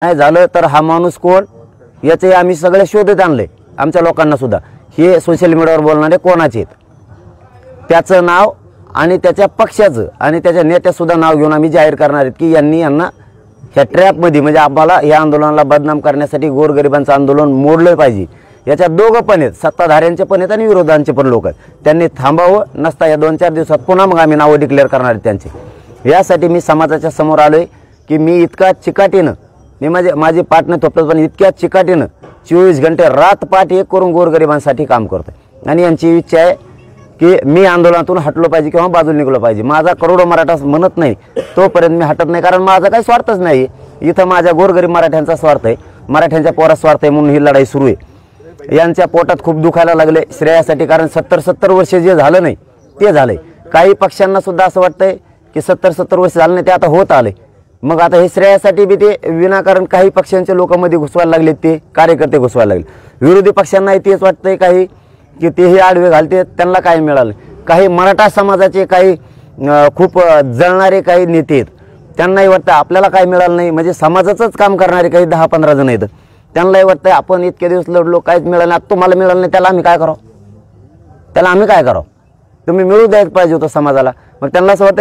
नाही झालं तर हा माणूस कोण याचे आम्ही सगळे शोधत आणले। आमच्या लोकांना सुद्धा हे सोशल मीडियावर बोलणारे कोणाचे त्याचं नाव आणि त्याच्या पक्षाचं आणि त्याच्या नेत्या सुद्धा नाव घेऊन आम्ही जाहीर करणार आहेत की यांना ह्या ट्रॅप मध्ये म्हणजे आम्हाला या आंदोलनाला बदनाम करण्यासाठी गोरगरिबांचं आंदोलन मोडलं पाहिजे। याच्या दोघं पण आहेत, सत्ताधाऱ्यांचे पण आहेत आणि विरोधांचे पण लोक आहेत। त्यांनी थांबावं, नसता या 2-4 दिवसात पुन्हा मग आम्ही नाव डिक्लेअर करणार आहेत त्यांचे। यासाठी मी समाजाच्या समोर आलोय की मी इतका चिकाटीनं मी माझी पाठ नाही थोपटत पण इतक्या चिकाटीनं 24 घंटे रात पाठ एक करून गोरगरिबांसाठी काम करतोय आणि यांची इच्छा आहे की मी आंदोलनातून हटलो पाहिजे किंवा बाजूला निघलो पाहिजे। माझा करोडो मराठा म्हणत नाही तोपर्यंत मी हटत नाही, कारण माझा काही स्वार्थच नाही। इथं माझ्या गोरगरीब मराठ्यांचा स्वार्थ आहे, मराठ्यांच्या पोरात स्वार्थ आहे म्हणून ही लढाई सुरू आहे। यांच्या पोटात खूप दुखायला लागले श्रेयासाठी, कारण 70 वर्ष जे झालं नाही ते झालंय। काही पक्षांना सुद्धा असं वाटतंय की 70 वर्ष झालं नाही ते आता होत आले, मग आता हे श्रेयासाठी बी ते विनाकारण काही पक्षांचे लोक मध्ये घुसवायला लागले, ते कार्यकर्ते घुसवायला लागले। विरोधी पक्षांनाही तेच वाटतंय काही की तेही आडवे घालते, त्यांना काय मिळालं। काही मराठा समाजाचे काही खूप जळणारे काही नेते आहेत, त्यांनाही वाटतं आपल्याला काय मिळालं नाही, म्हणजे समाजाचंच काम करणारे काही 10-15 जण आहेत, त्यांनाही वाटतं आपण इतके दिवस लढलो काहीच मिळालं नाही, तुम्हाला मिळालं नाही, त्याला आम्ही काय करावं, तुम्ही मिळू द्यायला पाहिजे होतं समाजाला। मग त्यांना असं वाटतं